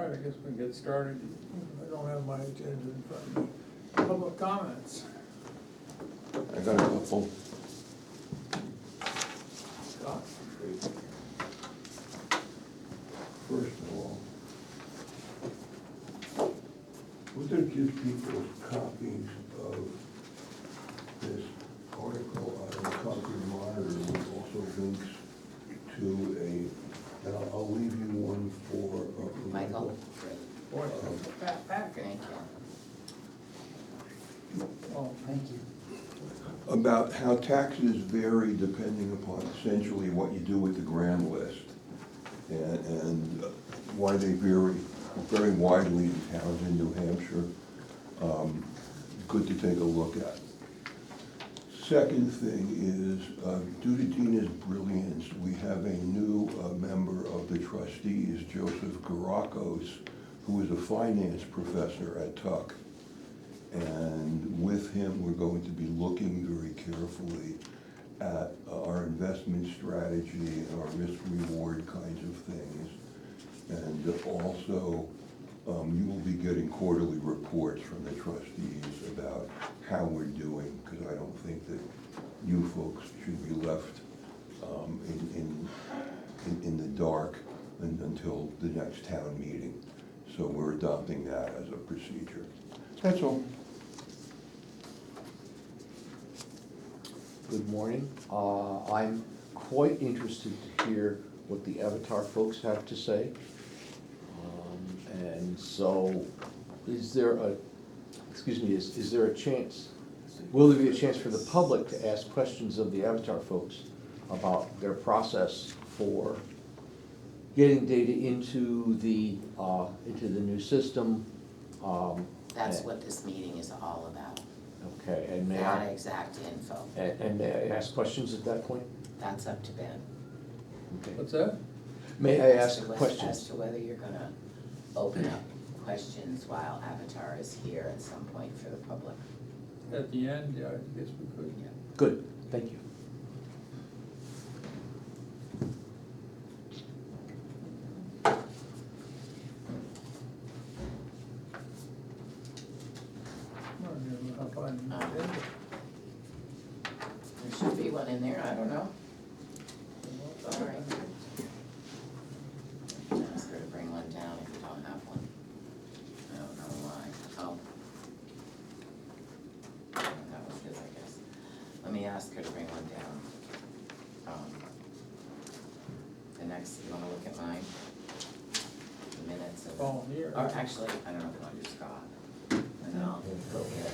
right, I guess we can get started. I don't have my agenda in front of me. Public comments. I got a couple. Scott? First of all, would there give people copies of this article on the Concord Monitor with also links to and I'll leave you one for Michael? Boy, it's a fat packet. Thank you. Oh, Thank you. about how taxes vary depending upon essentially what you do with the grand list, and why they vary very widely in towns in New Hampshire. Good to take a look at. Second thing is, due to Dina's brilliance, we have a new member of the trustees, Joseph Garakos, who is a finance professor at Tuck. And with him, we're going to be looking very carefully at our investment strategy and our risk-reward kinds of things. And also, you will be getting quarterly reports from the trustees about how we're doing, because I don't think that you folks should be left in the dark until the next town meeting. So we're adopting that as a procedure. That's all. Good morning. I'm quite interested to hear what the Avatar folks have to say. And so, is there a chance, will there be a chance for the public to ask questions of the Avatar folks about their process for getting data into the new system? That's what this meeting is all about, Okay, and may that I, exact info. and may I ask questions at that point? That's up to Ben. Okay. what's that? May I As ask to whether- questions? As to whether you're gonna open up questions while Avatar is here at some point for the public. At the end, yeah, I guess we could. Yeah. Good, thank you. I don't know how fine it is. There should be one in there, I don't know. Sorry. Ask her to bring one down if you don't have one. I don't know why. Oh. That was his, I guess. Let me ask her to bring one down. The next, you wanna look at mine? The minutes of. Oh, here. Or actually, I don't know if you wanna do Scott, and then I'll go get.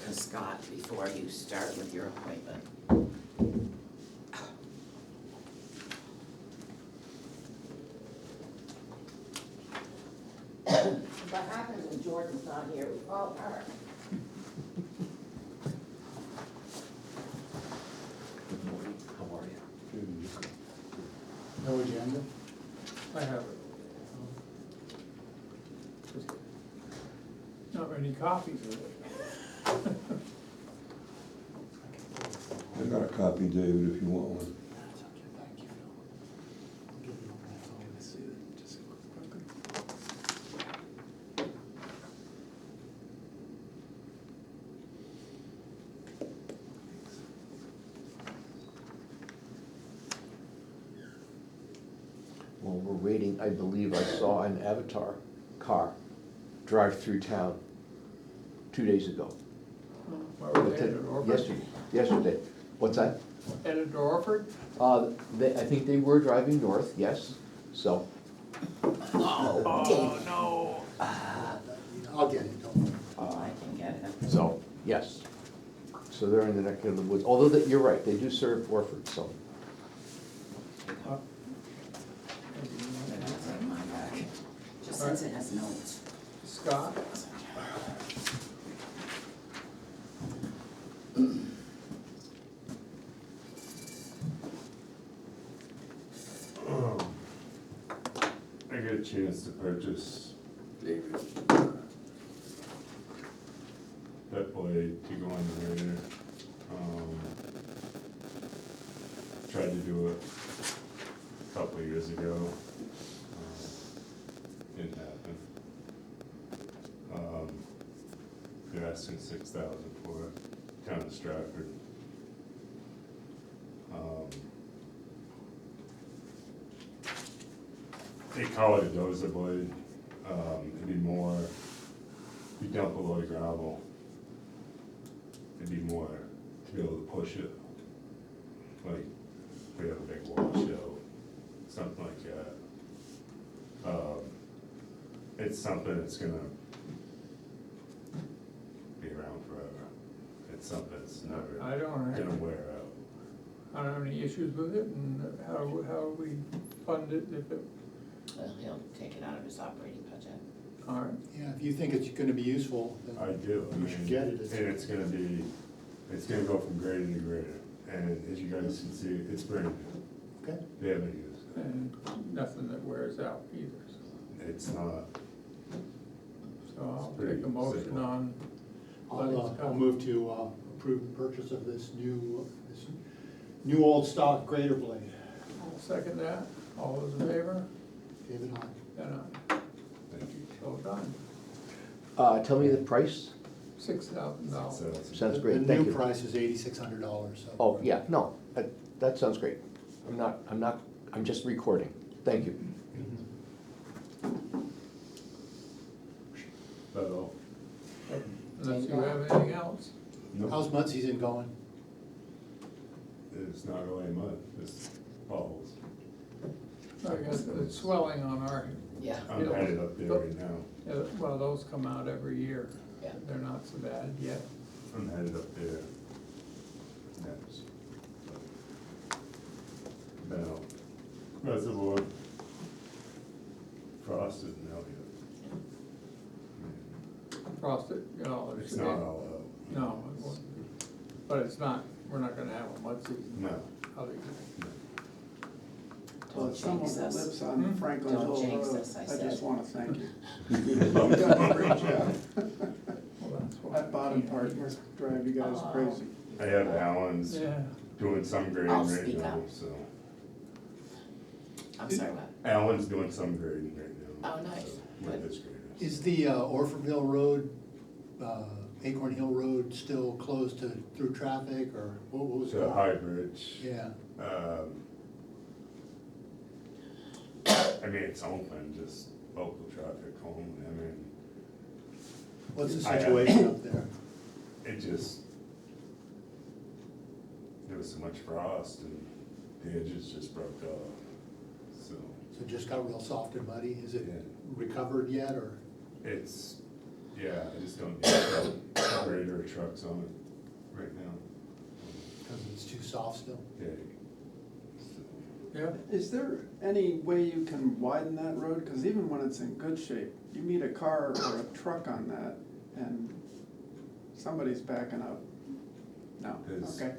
Cause Scott, before you start with your appointment. What happens when Jordan's not here, we fall apart. Good morning, how are you? No agenda? I have it. Just not many copies of it. I got a copy, David, if you want one. That's okay, thank you, Phil. I'll give you my phone to see it, just a quick record. While we're waiting, I believe I saw an Avatar car drive through town 2 days ago. Where were they, at Orford? Yesterday. What's that? Headed to Orford? I think they were driving north, yes, so. Oh, no. I'll get it, don't worry. I can get it. So, yes. So they're in the neck of the woods, although you're right, they do serve Orford, so. Uh, And I'll take mine back, just since it has notes. Scott? I get a chance to purchase that blade to go on the grader. Tried to do it a couple of years ago. they're asking 6,000 for it, town of Stratford. They call it a dozer blade, it'd be more, if you dump a load of gravel, it'd be more to be able to push it. Like, we have a big washout, something like that. It's something that's gonna be around forever. It's something that's never I don't gonna have, wear out. I don't have any issues with it, and how we fund it if it, Well, he'll take it out of his operating budget. all right. Yeah, if you think it's gonna be useful, then. I do, I You should mean, get it. and it's gonna be, it's gonna go from grader to grader, and as you guys can see, it's brand new, Okay. they haven't used it. And nothing that wears out either, so. It's not, So I'll It's pretty take a motion simple. on, But it's I'll got- move to approve the purchase of this new old stock grater blade. I'll second that, all those in favor? David, aye. Then thank you. so done, Tell me the price. $6,000. So, Sounds great, The thank new you. price is $8,600, so. Oh, yeah, no, that sounds great. I'm just recording. Thank you. that's all. Unless you have anything else. Nope. How's Muncie's in going? It's not really mud, it's balls. I guess it's swelling on our, Yeah, I'm Yeah. headed up there right now, well, those come out every year. yeah. They're not so bad yet. I'm headed up there next. Now, reservoir, frosted and Elliott. Frosted, It's not all out. No, it won't be. But it's not, we're not gonna have a mud season. No, Other than- Well, Don't as someone jinx that us. lives on Franklin Don't Hill jinx Road, us, I I just said. wanna thank you. You've done a great job. Well, that's why. That bottom part must drive you guys crazy. I have Allen's Yeah, doing some grading I'll right speak now, up. so. I'm sorry, what? Allen's doing some grading right now. Oh, nice. so, With his graders. Is the Orfordville Road, Acorn Hill Road still closed through traffic, or what was it? To High Bridge. Yeah, I mean, it's open, just local traffic home, I mean, what's the I have- situation up there? it just, there was so much frost and the edges just broke off, so. So it just got real soft and muddy, is it Yeah. recovered yet, or? It's, yeah, I just don't need a grader or trucks on it right now. Because it's too soft still? Yeah. So, yeah, Is there any way you can widen that road? Cause even when it's in good shape, you meet a car or a truck on that and somebody's backing up. No, Is- okay,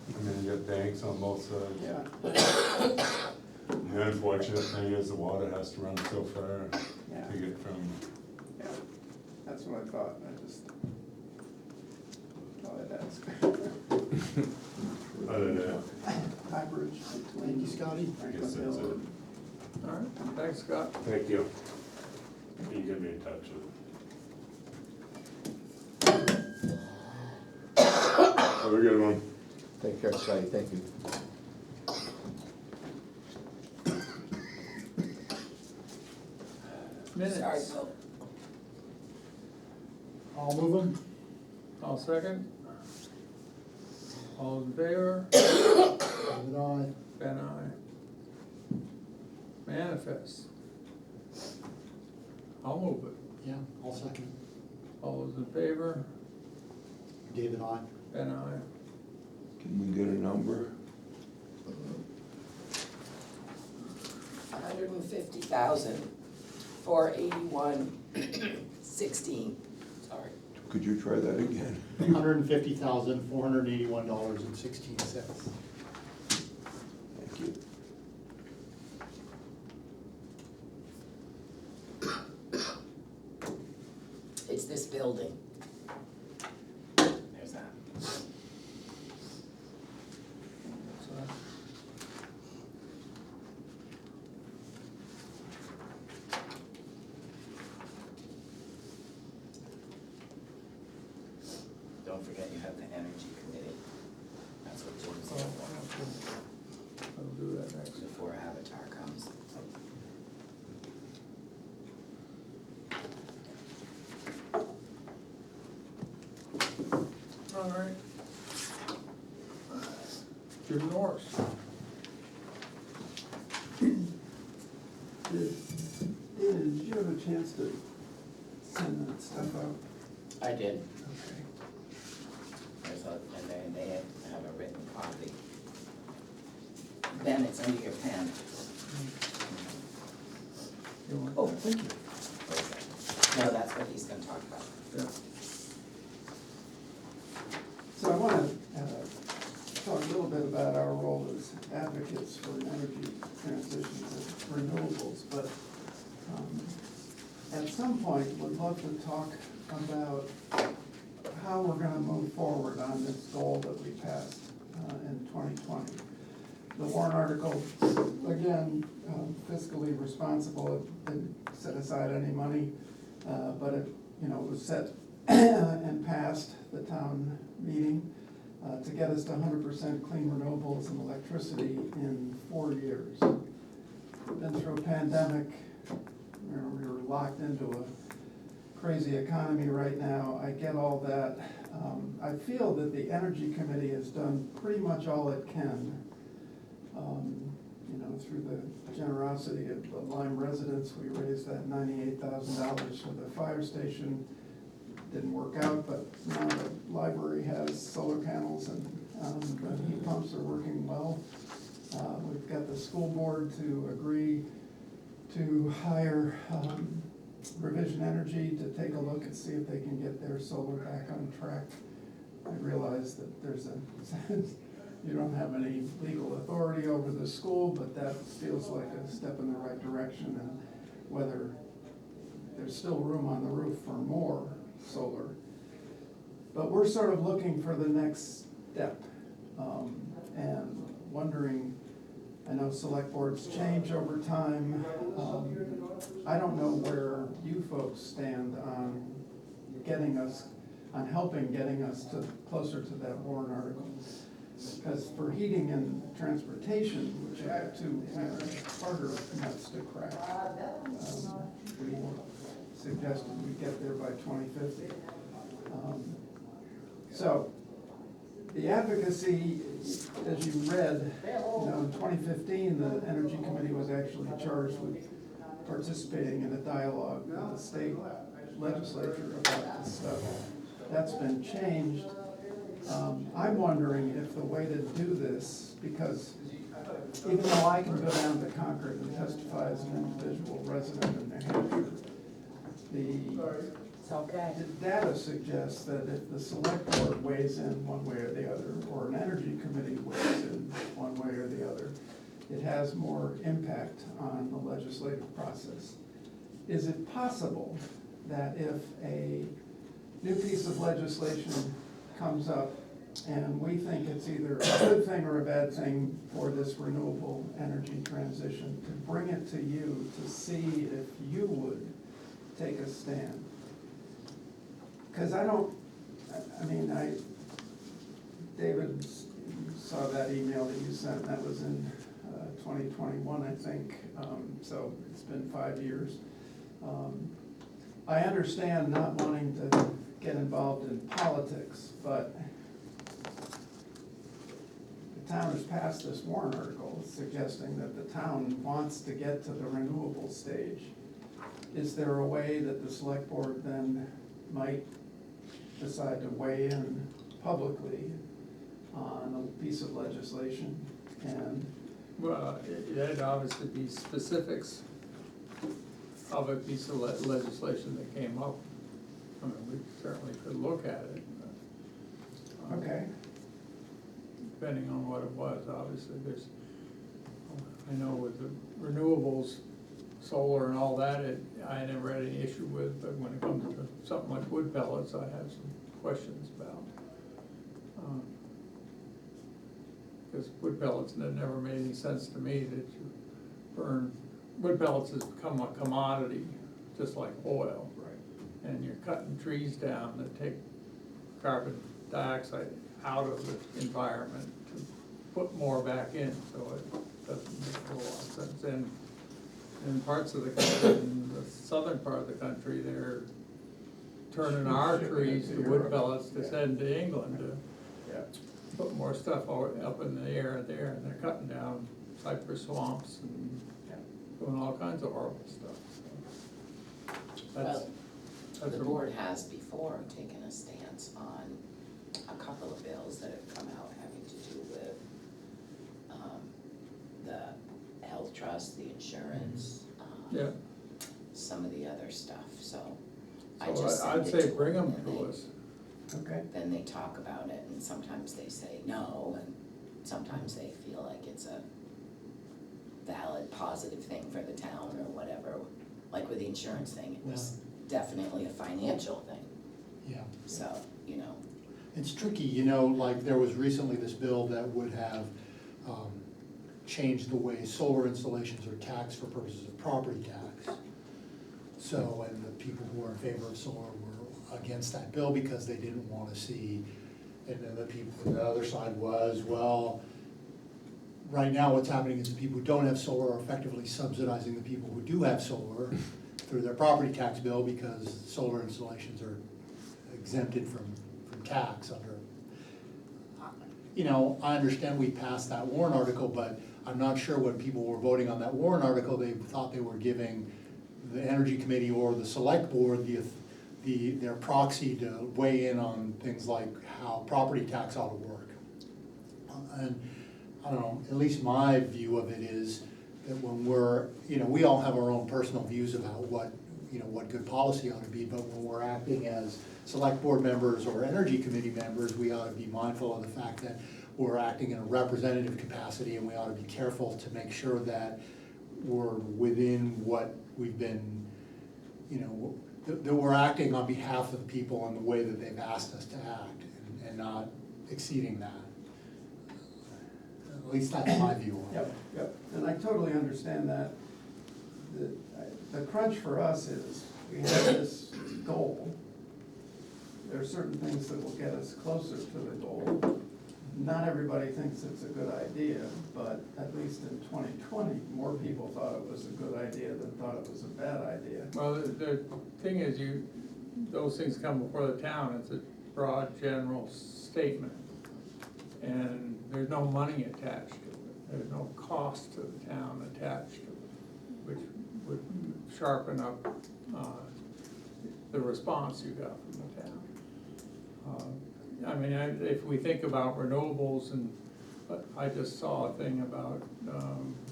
I mean, you got banks on both sides. yeah, The unfortunate thing is the water has to run so far yeah, to get from, yeah. That's what I thought, I just thought I'd ask. other than that, High Bridge between. Thank you, Scotty. I guess Franklin that's Hill it. and- all right, thanks, Scott. Thank you. You get me in touch with. Have a good one. Take care, Scotty, thank you. Sorry, Minutes, Bill. I'll move them. I'll second. All in favor? David, aye. Ben, aye. Manifest. I'll move it. Yeah, I'll second. All those in favor? David, aye. Ben, aye. Can we get a number? 150,000, 481, 16, sorry. Could you try that again? $150,481.16. Thank you. It's this building. There's that. So, don't forget you have the energy committee. That's what Jim's I'll here for, do that next. before Avatar comes. All right. Jim Norris. David, did you have a chance to send that stuff out? I did, Okay. and they have a written copy. Ben, it's under your pen. You want- Oh, thank you. No, that's what he's gonna talk about. Yeah. So I wanna talk a little bit about our role as advocates for energy transitions and renewables, but at some point, would love to talk about how we're gonna move forward on this goal that we passed in 2020. The warrant article, again, fiscally responsible, it didn't set aside any money, but it, was set and passed the town meeting to get us to 100% clean renewables and electricity in 4 years. We've been through a pandemic, we were locked into a crazy economy right now, I get all that. I feel that the Energy Committee has done pretty much all it can. Through the generosity of the Lyme residents, we raised that $98,000 for the fire station. Didn't work out, but now the library has solar panels and the heat pumps are working well. We've got the school board to agree to hire Revision Energy to take a look and see if they can get their solar back on track. I realize that there's you don't have any legal authority over the school, but that feels like a step in the right direction, and whether there's still room on the roof for more solar. But we're sort of looking for the next step, and wondering, I know select boards change over time. I don't know where you folks stand on helping getting us closer to that warrant article. Because for heating and transportation, which are two harder nuts to crack, we suggested we get there by 2050. So the advocacy, as you read, in 2015, the Energy Committee was actually charged with participating in a dialogue with the state legislature about this stuff. That's been changed. I'm wondering if the way to do this, because even though I can go down to Concord and testify as an individual resident in New Hampshire, the data suggests that if the select board weighs in one way or the other, or an energy committee weighs in one way or the other, it has more impact on the legislative process. Is it possible that if a new piece of legislation comes up and we think it's either a good thing or a bad thing for this renewable energy transition, to bring it to you to see if you would take a stand? Because David saw that email that you sent, that was in 2021, I think, so it's been 5 years. I understand not wanting to get involved in politics, but the town has passed this warrant article suggesting that the town wants to get to the renewable stage. Is there a way that the select board then might decide to weigh in publicly on a piece of legislation? And Well, it'd obviously be specifics of a piece of legislation that came up. I mean, we certainly could look at it. okay, Depending on what it was, obviously, I know with the renewables, solar and all that, I never had any issue with, but when it comes to something like wood pellets, I have some questions about. Because wood pellets, it never made any sense to me that you burn, wood pellets has become a commodity, just like oil. right. And you're cutting trees down that take carbon dioxide out of the environment to put more back in, so it doesn't make a whole lot of sense. And in parts of the country, in the southern part of the country, they're turning our trees to wood pellets to send to England to Yeah. put more stuff up in the air there, and they're cutting down cypress swamps and doing all kinds of horrible stuff, so. That's- Well, that's the a- board has before taken a stance on a couple of bills that have come out having to do with, the health trust, the insurance, Yeah, some of the other stuff, so I so just I'd send it say to bring them and to they- us. Okay. Then they talk about it, and sometimes they say no, and sometimes they feel like it's a valid, positive thing for the town or whatever. Like with the insurance thing, it was definitely a financial thing, Yeah. so, you know. It's tricky, you know, like there was recently this bill that would have changed the way solar installations are taxed for purposes of property tax. So, and the people who were in favor of solar were against that bill because they didn't wanna see, and then the people from the other side was, well, right now what's happening is the people who don't have solar are effectively subsidizing the people who do have solar through their property tax bill because solar installations are exempted from tax under. You know, I understand we passed that warrant article, but I'm not sure when people were voting on that warrant article, they thought they were giving the energy committee or the select board their proxy to weigh in on things like how property tax ought to work. And I don't know, at least my view of it is that when we're, you know, we all have our own personal views about what, you know, what good policy ought to be, but when we're acting as select board members or energy committee members, we ought to be mindful of the fact that we're acting in a representative capacity, and we ought to be careful to make sure that we're within what we've been, you know, that we're acting on behalf of the people in the way that they've asked us to act, and not exceeding that. At least that's my view on it. Yep, yep, and I totally understand that. The crunch for us is, we have this goal. There are certain things that will get us closer to the goal. Not everybody thinks it's a good idea, but at least in 2020, more people thought it was a good idea than thought it was a bad idea. Well, the thing is, those things come before the town, it's a broad, general statement. And there's no money attached to it, there's no cost to the town attached to it, which would sharpen up, the response you got from the town. I mean, if we think about renewables, but I just saw a thing about,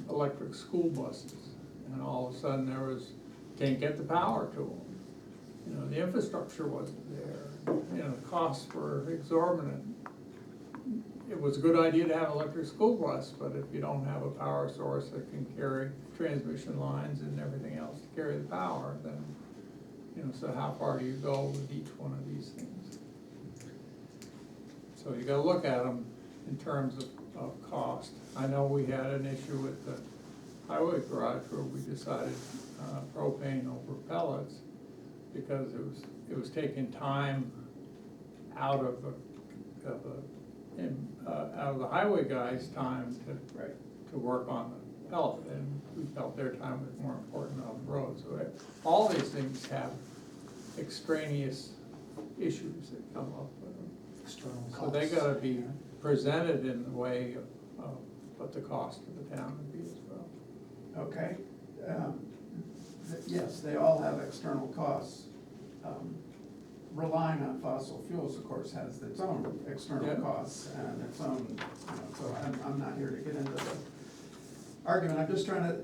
electric school buses, and all of a sudden there was, can't get the power to them. You know, the infrastructure wasn't there, you know, the costs were exorbitant. It was a good idea to have an electric school bus, but if you don't have a power source that can carry transmission lines and everything else to carry the power, then, you know, so how far do you go with each one of these things? So you gotta look at them in terms of cost. I know we had an issue with the highway garage where we decided propane over pellets because it was taking time out of the highway guy's time to work on the pellet, and we felt their time was more important on the road. So all these things have extraneous issues that come up with them. External So costs. they gotta be presented in the way of what the cost of the town would be as well. Okay, yes, they all have external costs. Relying on fossil fuels, of course, has its own external Yeah. costs and its own, you know, so I'm not here to get into the argument, I'm just trying to,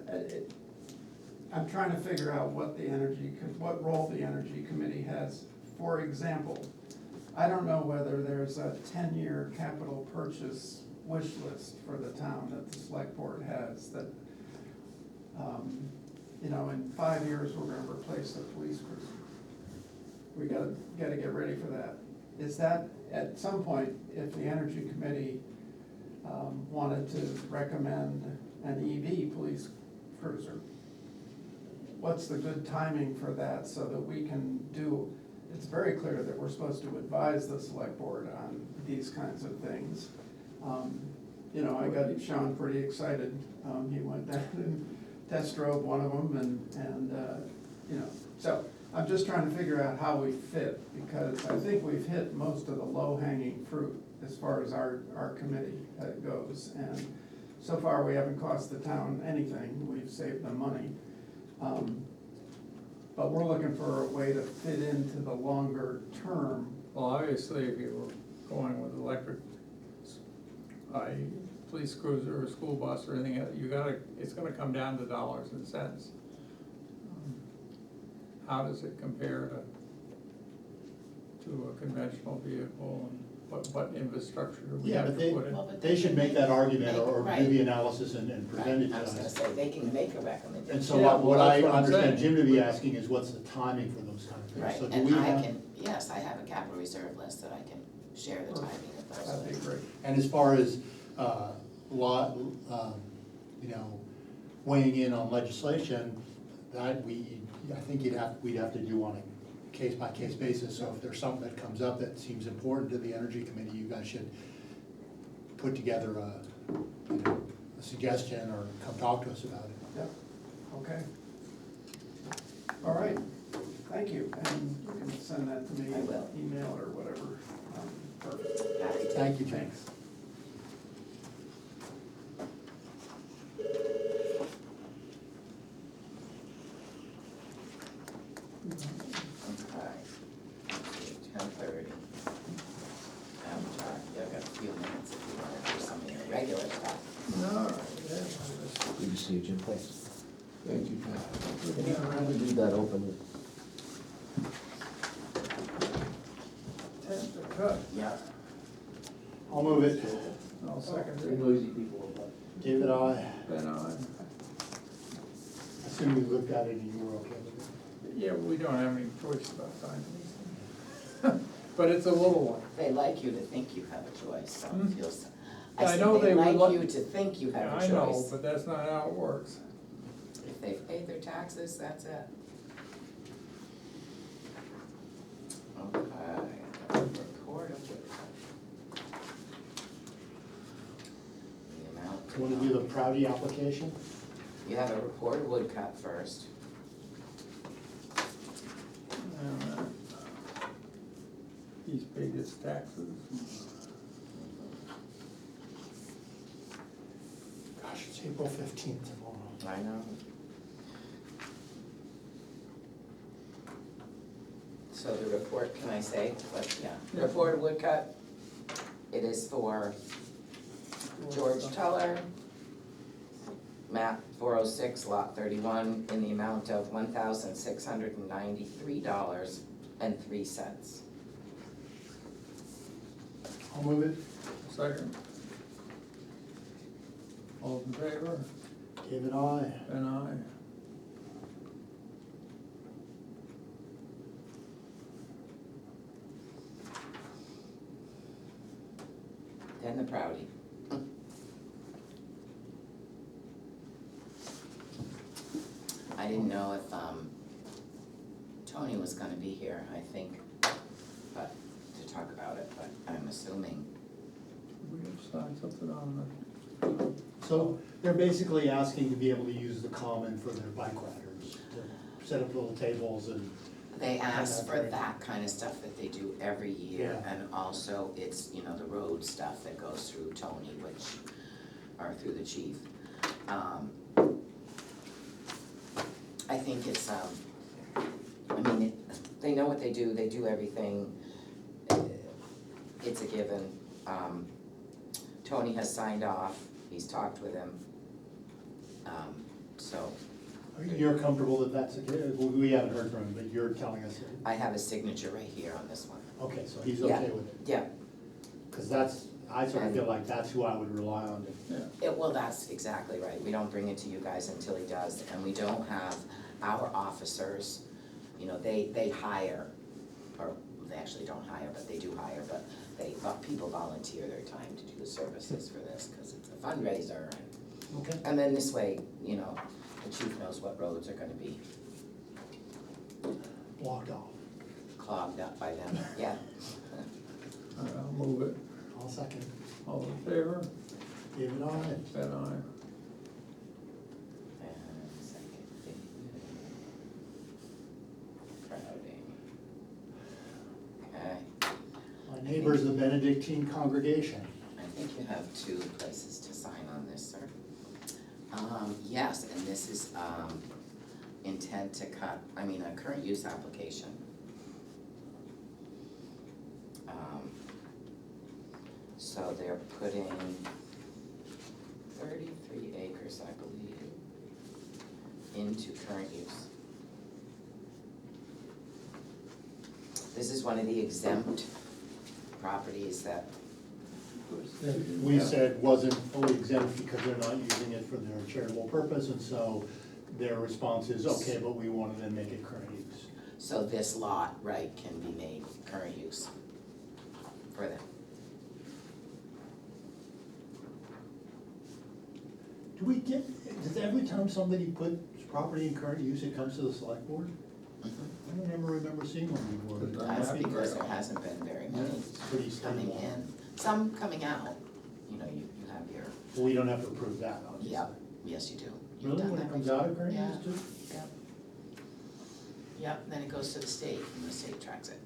I'm trying to figure out what what role the Energy Committee has. For example, I don't know whether there's a 10-year capital purchase wish list for the town that the select board has that, you know, in 5 years, we're gonna replace the police cruiser. We gotta get ready for that. Is that, at some point, if the Energy Committee wanted to recommend an EV police cruiser, what's the good timing for that so that we can do, it's very clear that we're supposed to advise the select board on these kinds of things. You know, I got Sean pretty excited. He went down and test drove one of them and, you know, so I'm just trying to figure out how we fit, because I think we've hit most of the low-hanging fruit as far as our committee goes. And so far, we haven't cost the town anything. We've saved them money. But we're looking for a way to fit into the longer term. Well, obviously, if you were going with electric, police cruiser or school bus or anything, it's gonna come down to dollars and cents. How does it compare to a conventional vehicle, and what infrastructure do we Yeah, have but to put in? Well, but they should make that argument or Right. do the analysis and present it Right, to I was gonna us. say, they can make a recommendation. And so Yeah, what well, I that's what I'm understand saying. Jim to be asking is what's the timing for those kind of things? Right, So do and we I have- can, yes, I have a capital reserve list that I can share the timing of those That'd be with. great. And as far as, you know, weighing in on legislation, that I think we'd have to do on a case-by-case basis. So if there's something that comes up that seems important to the Energy Committee, you guys should put together a suggestion or come talk to us about it. Yep, okay. All right, thank you, and you can send that to me, I will. email or whatever. Perfect. Happy to. Thank you, Jim. Thanks. Okay. 10:30. I've got a few minutes if you want to do some of your regular stuff. All right, yeah, Good to see you, Jim, thanks. Thank you, Pat. We leave that open. Tent to cut. Yeah. I'll move it. I'll second Very it. noisy people, but. David, I Then assume you looked at it and you were okay with it. yeah, we don't have any choice about signing these things. But it's a little one. They like you to think you have a choice, so Hmm. it feels, I I know said they they would like like- you to think you have a I know, choice. but that's not how it works. If they've paid their taxes, that's it. Okay, report of the amount. Do you wanna do the Proudy application? You have a report of woodcut first. And, he's paid his taxes. Gosh, it's April 15th tomorrow. I know. So the report, can I say, but, yeah, Yeah. report of woodcut, it is for George Tuller, map 406, lot 31, in the amount of $1,693.03. I'll move it. Second. All in favor? David, I. Then aye. Then the Proudy. I didn't know if, Tony was gonna be here, I think, but, to talk about it, but I'm assuming. We have signed something on the, So they're basically asking to be able to use the common for their bike riders, to set up little tables and, They ask for Right. that kind of stuff that they do every year, Yeah. and also it's, you know, the road stuff that goes through Tony, or through the chief. I think it's, they know what they do everything, it's a given. Tony has signed off, he's talked with him, so you're comfortable that that's, we haven't heard from him, but you're telling us, I have a signature right here on this one. okay, so he's Yeah. okay with it. Yeah, Cause that's, I sort of feel like that's who I would rely on to. yeah. well, that's exactly right, we don't bring it to you guys until he does, and we don't have our officers, you know, they hire, or they actually don't hire, but they do hire, but people volunteer their time to do the services for this, cause it's a fundraiser, Okay. and then this way, you know, the chief knows what roads are gonna be Blocked off. clogged up by then, yeah. All right, I'll move it. I'll second. All in favor? David, aye. Ben, aye. And second, David. Crowding. Okay, My neighbor's the Benedictine congregation. I think you have two places to sign on this, sir. Yes, and this is, intent to cut, a current use application. So they're putting 33 acres, I believe, into current use. This is one of the exempt properties that, That we said wasn't fully exempt because they're not using it for their charitable purpose, and so their response is, okay, but we want to then make it current use. so this lot, right, can be made current use for them. Do we get, does every time somebody puts property in current use, it comes to the select board? Mhm. I don't ever remember seeing one before. That's because there hasn't been very Yeah, many it's pretty coming stable. in, some coming out, you have your, Well, we don't have to approve that, obviously. yep, yes, you do. You've Really, done when it that comes before. out of current Yeah, use too? Yep. Yep, then it goes to the state, and the state tracks it.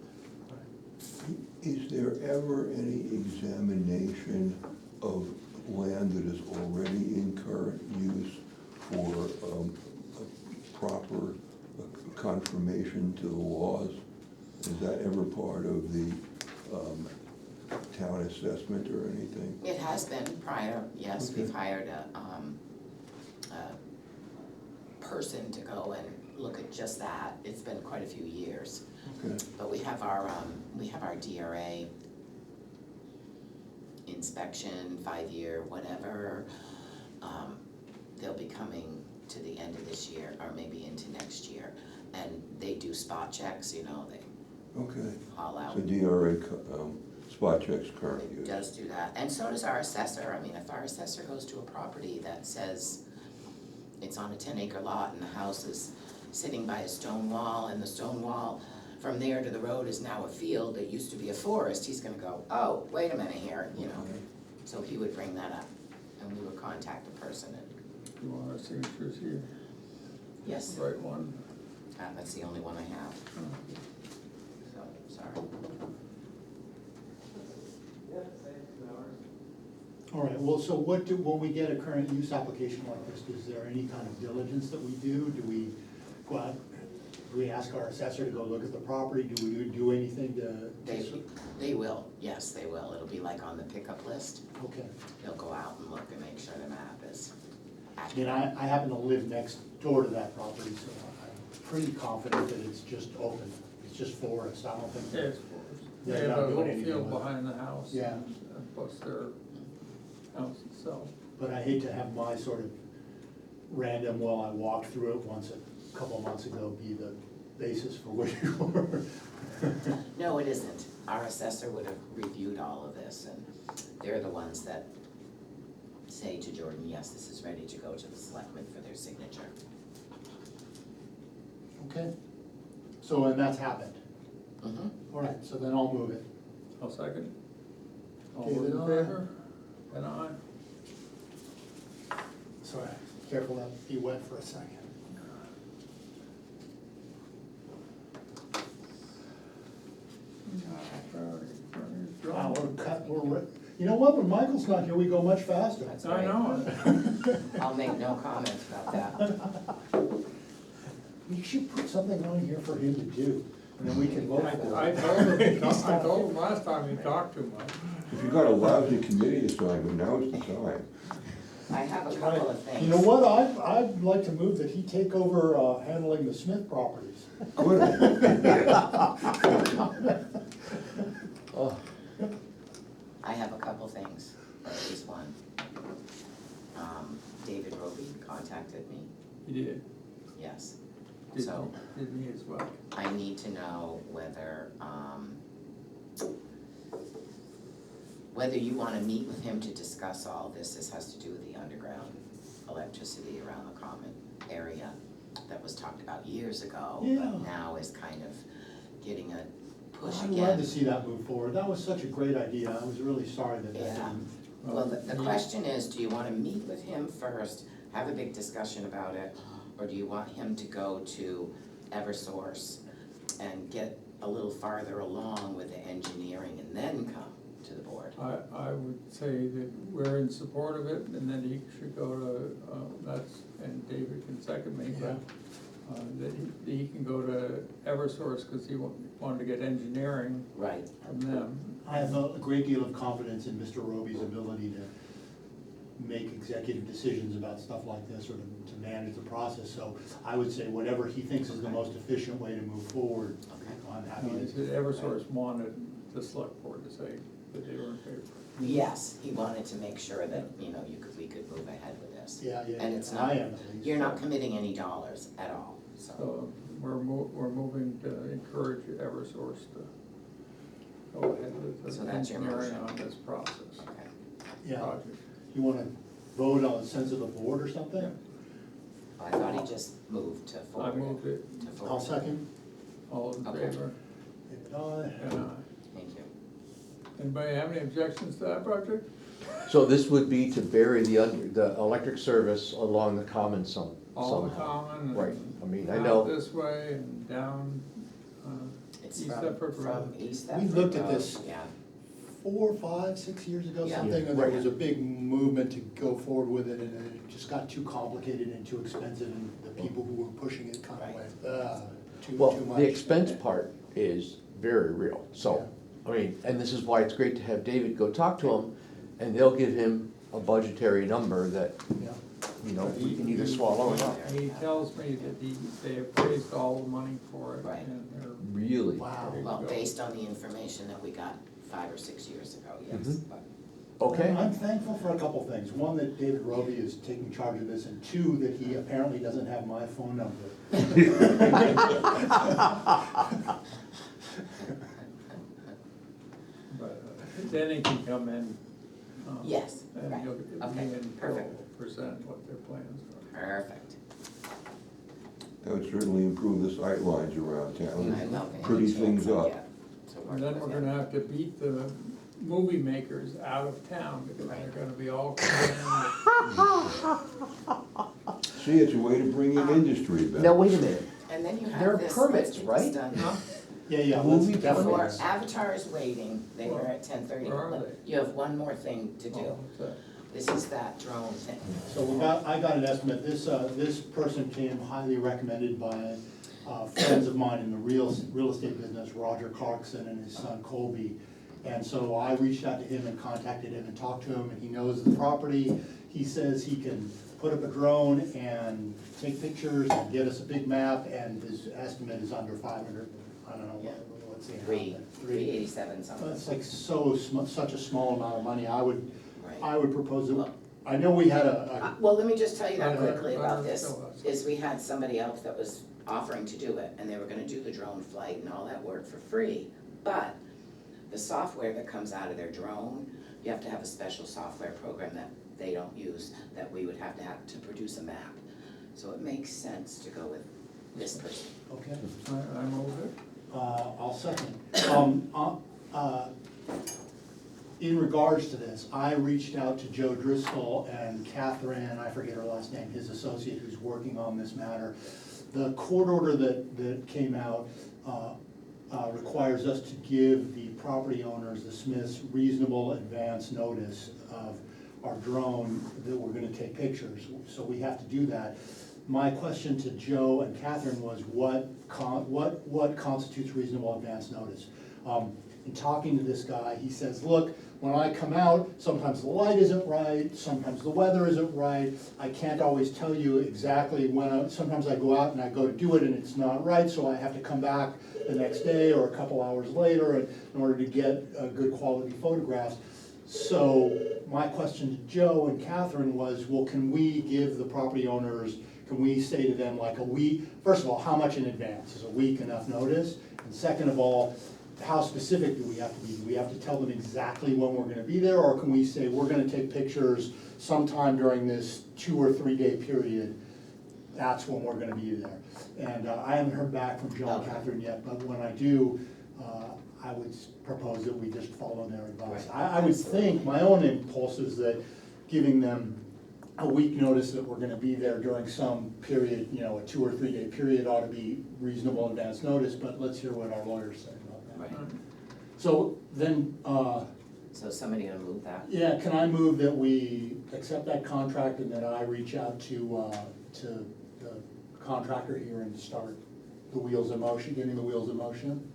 Is there ever any examination of land that is already in current use for a proper confirmation to the laws? Is that ever part of the town assessment or anything? It has been prior, yes, we've Okay. hired a person to go and look at just that, it's been quite a few years. Okay, But we have our DRA inspection, 5-year, whatever. They'll be coming to the end of this year, or maybe into next year, and they do spot checks, they okay. haul out. So DRA spot checks current It use. does do that, and so does our assessor. If our assessor goes to a property that says it's on a 10-acre lot and the house is sitting by a stone wall, and the stone wall from there to the road is now a field that used to be a forest, he's gonna go, oh, wait a minute here, Okay. So he would bring that up, and we would contact the person, and, You want our signatures here? yes, The right one? that's the only one I have, so, sorry. All right, well, so when we get a current use application like this, is there any kind of diligence that we do? Do we go out, do we ask our assessor to go look at the property? Do we do anything to? They will, yes, they will, it'll be like on the pickup list, Okay. they'll go out and look and make sure the map is I mean, accurate. I happen to live next door to that property, so I'm pretty confident that it's just open. It's just forest, I don't think. Yeah, it's forest. They're They not have a doing little anything field with it. behind the house. Yeah. and Plus their house itself. But I hate to have my sort of random, well, I walked through it once a couple of months ago, be the basis for where you were. No, it isn't. Our assessor would have reviewed all of this, and they're the ones that say to Jordan, yes, this is ready to go to the selectmen for their signature. Okay, so, and that's happened. Mhm. All right, so then I'll move it. I'll second. All those David, in aye. favor? Ben, aye. Sorry, careful that be wet for a second. Wow, you know what, when Michael's not here, we go much faster. That's I right. know. I'll make no comment about that. We should put something on here for him to do, and then we can vote for I it. told him last time he talked too much. If you've got a lousy committee assignment, now is the time. I have a couple of things. You know what, I'd like to move that he take over handling the Smith properties. Good. Oh, I have a couple things, or at least one. David Roby contacted me, He did. yes. Did So did me as well. I need to know whether you wanna meet with him to discuss all this. This has to do with the underground electricity around the common area that was talked about years ago, Yeah. but now is kind of getting push I'd again. love to see that move forward. That was such a great idea. I was really sorry that that Yeah. didn't. Well, the question is, do you wanna meet with him first, have a big discussion about it, or do you want him to go to Eversource and get a little farther along with the engineering and then come to the board? I would say that we're in support of it, and then he should go to, and David can second me, but, that he can go to Eversource, cause he wanted to get engineering Right, from them. I have a great deal of confidence in Mr. Roby's ability to make executive decisions about stuff like this, or to manage the process. So I would say whatever he thinks is the most efficient way to move forward, okay. I'm happy He to. said Eversource wanted the select board to say that they were in favor. Yes, he wanted to make sure that, we could move ahead with this. Yeah, yeah, And it's yeah, not, I am at least. you're not committing any dollars at all, so, So we're moving to encourage Eversource to go ahead with So the that's your engineering motion. on this process, okay. Yeah, project. you wanna vote on the sense of the board or something? Yeah. I thought he just moved to I forward moved it, to forward. I'll second. all in Okay. favor? David, aye. And Thank you. anybody have any objections to that project? So this would be to bury the electric service along the common somehow. All the common and. Right, I mean, I out know, this way and down, It's East from, Thetford from Road. East We Thetford looked at Road, this. yeah, 4, 5, 6 years ago, Yeah. something, and Right. there was a big movement to go forward with it, and it just got too complicated and too expensive, and the people who were pushing it kind of went, too well, much. the expense part is very real, so, I mean, and this is why it's great to have David go talk to him, and they'll give him a budgetary number that, Yeah. we can either swallow or not. He tells me that they have raised all the money for it Right. and they're Really? Wow. ready to well, go. based on the information that we got 5 or 6 years ago, yes, Mhm. but, Okay, I'm thankful for a couple things. One, that David Roby is taking charge of this, and two, that he apparently doesn't have my phone number. But then he can come in. yes, And right, he'll, okay, he and Bill perfect. will present what their plans are. Perfect. That would certainly improve the sight lines around town. I love it. Pretty things up. To work And then we're with gonna him. have to beat the movie makers out of town because they're gonna be all coming See, it's a way to bring in industry back. now wait a minute, And then you There are have this, permits, let's get right? this done. Yeah, Movie let's definitely. Before permits. Avatar is waiting, they were at 10:30. Where are they? You have one more thing to in. do. Oh, what's that? This is that drone thing. So I got an estimate, this person came highly recommended by friends of mine in the real estate business, Roger Clarkson and his son Colby. And so I reached out to him and contacted him and talked to him, and he knows the property. He says he can put up a drone and take pictures and get us a big map, and his estimate is under 500, I don't know, what's the amount? 387 something. That's like such a small amount of money. I would Right. propose that, Well- I know we had a, Well, let me just tell you that Let her- quickly let about her this, tell us. is we had somebody else that was offering to do it, and they were gonna do the drone flight and all that work for free. But the software that comes out of their drone, you have to have a special software program that they don't use, that we would have to produce a map. So it makes sense to go with this person. okay. I move it. I'll second. In regards to this, I reached out to Joe Driscoll and Catherine, I forget her last name, his associate who's working on this matter. The court order that came out requires us to give the property owners, the Smiths, reasonable advance notice of our drone that we're gonna take pictures, so we have to do that. My question to Joe and Catherine was what constitutes reasonable advance notice? In talking to this guy, he says, look, when I come out, sometimes the light isn't right, sometimes the weather isn't right, I can't always tell you exactly when, sometimes I go out and I go to do it and it's not right, so I have to come back the next day or a couple hours later in order to get good quality photographs. So my question to Joe and Catherine was, well, can we give the property owners, can we say to them like a week, first of all, how much in advance? Is a week enough notice? And second of all, how specific do we have to be? Do we have to tell them exactly when we're gonna be there, or can we say, we're gonna take pictures sometime during this 2 or 3 day period? That's when we're gonna be there. And I haven't heard back from Joe and Okay. Catherine yet, but when I do, I would propose that we just follow their advice. Right. I would think, my own impulse is that giving them a week notice that we're gonna be there during some period, you know, a 2 or 3 day period ought to be reasonable advance notice, but let's hear what our lawyers say about that. Right, So then, so somebody gonna move that? yeah, can I move that we accept that contract and that I reach out to the contractor here and start the wheels in motion, getting the wheels in motion?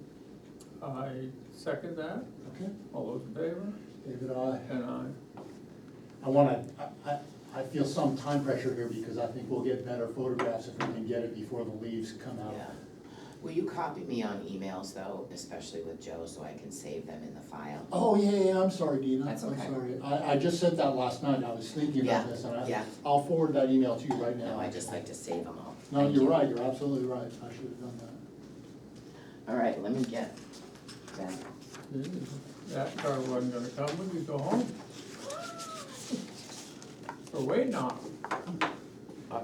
I second that. Okay, All those in favor? David, And I feel some time pressure here because I think we'll get better photographs if we can get it before the leaves come out. Yeah. Will you copy me on emails though, especially with Joe, so I can save them in the file? Oh, yeah, I'm sorry, Dina. That's okay. I'm sorry. I just sent that last night. I was thinking about Yeah, this and yeah. I'll forward that email to you right now. No, I just like to save them all. No, Thank you're you. right. You're absolutely right. I should have done that. All right, let me get that. that car wasn't gonna come, we could go home. We're waiting on him.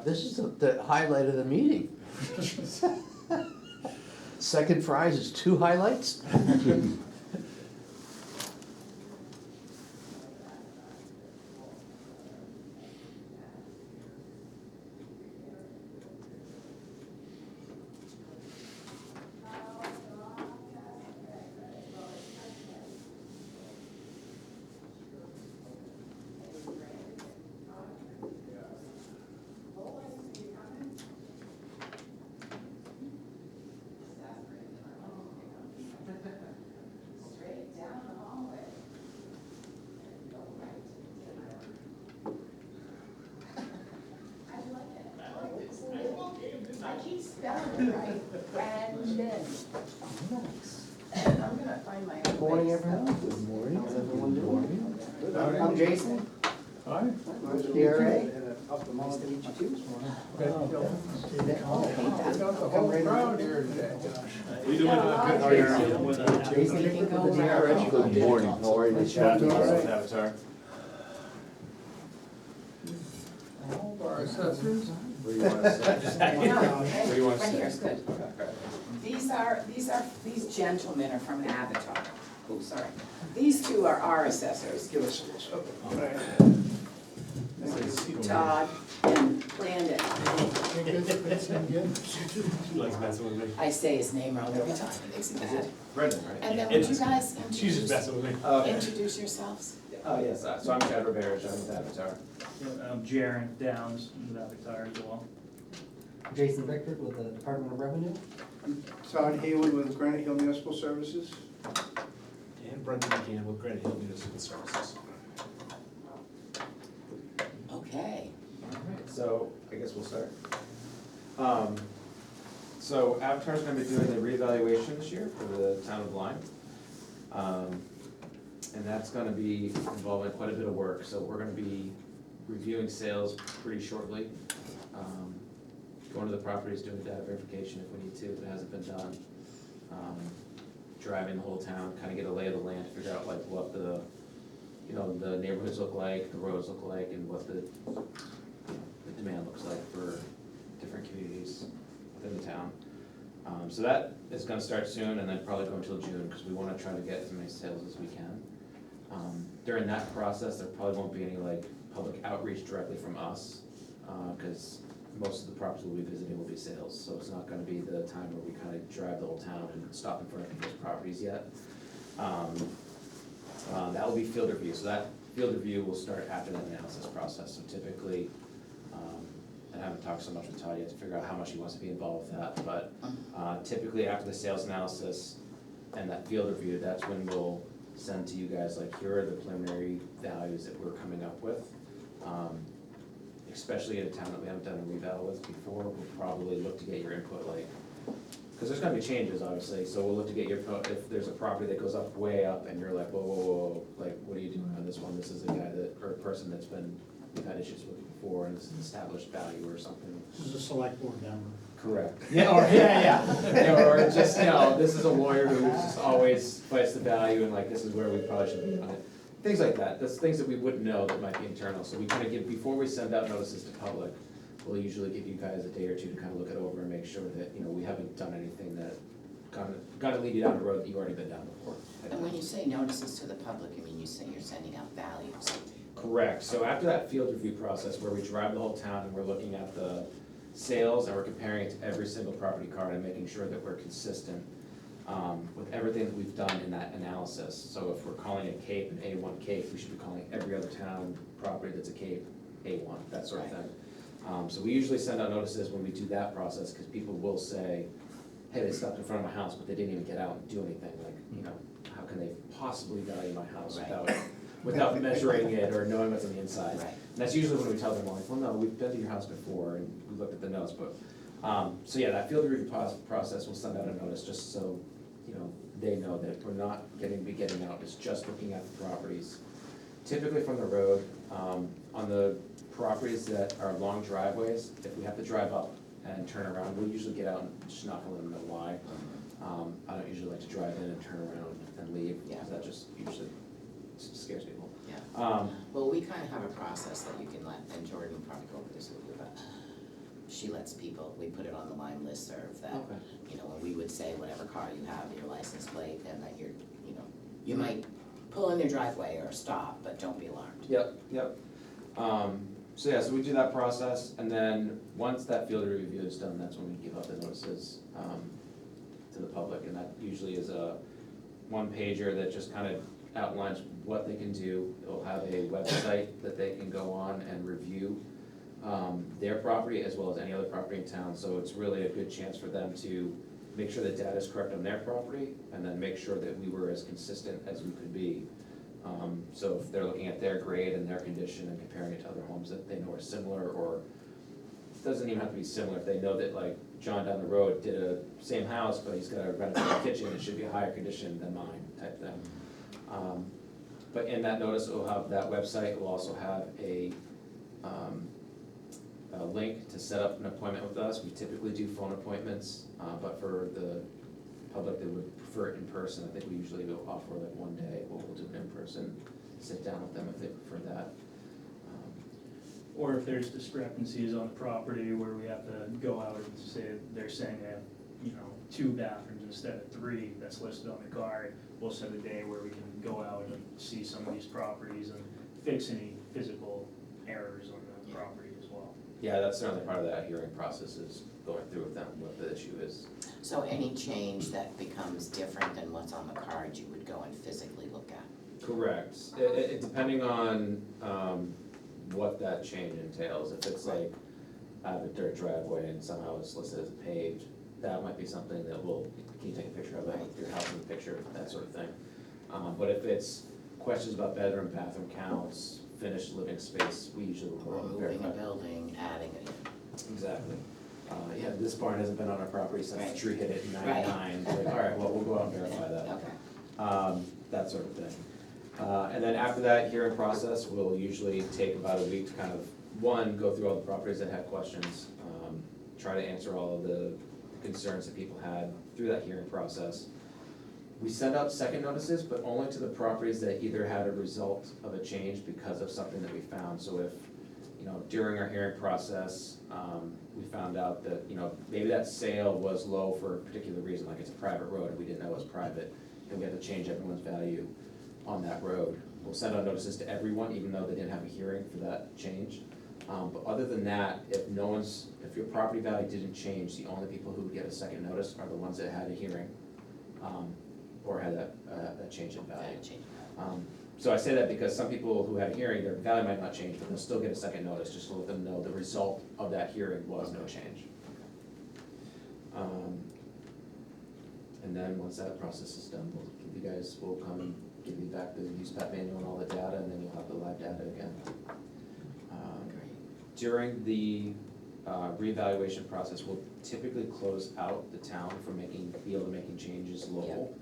This is the highlight of the meeting. Second prize is 2 highlights? I keep spelling it right, Brandon. And I'm gonna find my own. Morning, place. everyone. Good morning. How's everyone doing? Howdy. I'm Jason, Hi. DRA. Nice to meet you too. We got the whole crowd here today. We doing good? How are you? Jason You can Bickford go with the around. DRA. Good morning, how are you? Nice chatting with you. Avatar. All of our assessors. Where do you want to sit? No, Where do you want to right sit? here is good. These gentlemen are from Avatar. Oh, sorry. These two are our assessors. Todd and Landon. She likes messing with me. I say his name wrong every time, it makes me mad. Brendan, right? And then would you guys She's just messing with me. introduce yourselves? Oh, yes, so I'm Chad Roberge, I'm with Avatar. I'm Jaren Downs with Avatar as well. Jason Bickford with the Department of Revenue. Todd Haywood with Granite Hill Municipal Services. And Brendan McCann with Granite Hill Municipal Services. Okay. Alright, so I guess we'll start. So Avatar's gonna be doing the reevaluation this year for the town of Lyme. And that's gonna be involving quite a bit of work, so we're gonna be reviewing sales pretty shortly. Going to the properties, doing data verification if we need to, if it hasn't been done. Driving the whole town, kinda get a lay of the land, figure out like what the, you know, the neighborhoods look like, the roads look like, and what the demand looks like for different communities within the town. So that is gonna start soon and then probably go until June, because we wanna try to get as many sales as we can. During that process, there probably won't be any like public outreach directly from us, because most of the properties we'll be visiting will be sales, so it's not gonna be the time where we kinda drive the whole town and stop in front of people's properties yet. That will be field review, so that field review will start after that analysis process, so typically, and I haven't talked so much with Todd yet to figure out how much he wants to be involved with that, but typically after the sales analysis and that field review, that's when we'll send to you guys, like, here are the preliminary values that we're coming up with. Especially in a town that we haven't done a reval with before, we'll probably look to get your input, like, because there's gonna be changes, obviously, so we'll look to get your input, if there's a property that goes up, way up, and you're like, whoa, whoa, whoa, like, what are you doing on this one? This is a guy that, or a person that's been, we've had issues with before, and it's an established value or something. This is a select board member. Correct. Yeah, or, yeah. Or just, you know, this is a lawyer who just always fights the value, and like, this is where we probably should be on it. Things like that, that's things that we wouldn't know that might be internal, so we kind of give, before we send out notices to public, we'll usually give you guys a day or two to kind of look it over and make sure that, you know, we haven't done anything that gonna lead you down a road that you've already been down before. And when you say notices to the public, I mean, you say you're sending out values. Correct, so after that field review process where we drive the whole town and we're looking at the sales and we're comparing it to every single property card and making sure that we're consistent with everything that we've done in that analysis. So if we're calling a Cape an A1 Cape, we should be calling every other town property that's a Cape A1, that sort of thing. So we usually send out notices when we do that process, because people will say, hey, they stopped in front of my house, but they didn't even get out and do anything, like, you know, how can they possibly value my house Right. without measuring it or knowing what's on the inside? Right. And that's usually when we tell them, like, well, no, we've been to your house before and we looked at the notes, but, so yeah, that field review process will send out a notice just so, you know, they know that we're not getting out, it's just looking at the properties. Typically from the road, on the properties that are long driveways, if we have to drive up and turn around, we'll usually get out and just not gonna let them know why. I don't usually like to drive in and turn around and leave, because that just usually scares people. Yeah. Well, we kind of have a process that you can let, and Jordan will probably go over this with you, but she lets people, we put it on the Lyme listserv that, Okay. you know, when we would say whatever car you have, your license plate, and that you're, you know, you might pull in their driveway or stop, but don't be alarmed. Yep. So yeah, so we do that process, and then once that field review is done, that's when we give out the notices to the public, and that usually is a one pager that just kind of outlines what they can do. It'll have a website that they can go on and review their property as well as any other property in town, so it's really a good chance for them to make sure the data is correct on their property, and then make sure that we were as consistent as we could be. So if they're looking at their grade and their condition and comparing it to other homes that they know are similar, or it doesn't even have to be similar, if they know that like John down the road did a same house, but he's got a renovated kitchen, it should be a higher condition than mine type thing. But in that notice, it will have that website, it will also have a link to set up an appointment with us. We typically do phone appointments, but for the public that would prefer it in person, I think we usually will offer like one day, we'll do it in person, sit down with them if they prefer that. Or if there's discrepancies on the property where we have to go out and say, they're saying they have, you know, 2 bathrooms instead of 3 that's listed on the card, we'll set a day where we can go out and see some of these properties and fix any physical errors on the property as well. Yeah, that's certainly part of that hearing process, is going through with them what the issue is. So any change that becomes different than what's on the card, you would go and physically look at? Correct. Depending on what that change entails, if it's like I have a dirt driveway and somehow it's listed as paved, that might be something that can you take a picture of it, your house in the picture, that sort of thing. But if it's questions about bedroom, bathroom counts, finished living space, we usually will go out and Removing verify. a building, adding it. Exactly. Yeah, this barn hasn't been on our property since Right. the tree hit it in Right. '99. Like, all right, well, we'll go out and verify that. Okay. That sort of thing. And then after that hearing process, we'll usually take about a week to kind of, one, go through all the properties that had questions, try to answer all of the concerns that people had through that hearing process. We send out second notices, but only to the properties that either had a result of a change because of something that we found. So if, you know, during our hearing process, we found out that, you know, maybe that sale was low for a particular reason, like it's a private road and we didn't know it was private, and we had to change everyone's value on that road. We'll send out notices to everyone, even though they didn't have a hearing for that change. But other than that, if your property value didn't change, the only people who would get a second notice are the ones that had a hearing, or had that change in value. So I say that because some people who had a hearing, their value might not change, but they'll still get a second notice, just to let them know the result of that hearing was no change. And then once that process is done, we'll come and give you back the use path manual and all the data, and then you'll have the live data again. During the reevaluation process, we'll typically close out the town from be able to making changes local.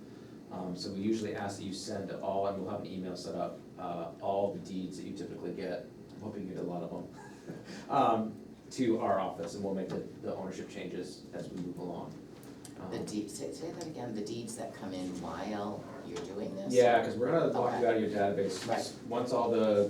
So we usually ask that you send all, and we'll have an email set up, all the deeds that you typically get, I'm hoping you get a lot of them, to our office, and we'll make the ownership changes as we move along. The deeds, say that again, the deeds that come in while you're doing this? Yeah, because we're gonna lock you Okay. out of your database. Right. Once all the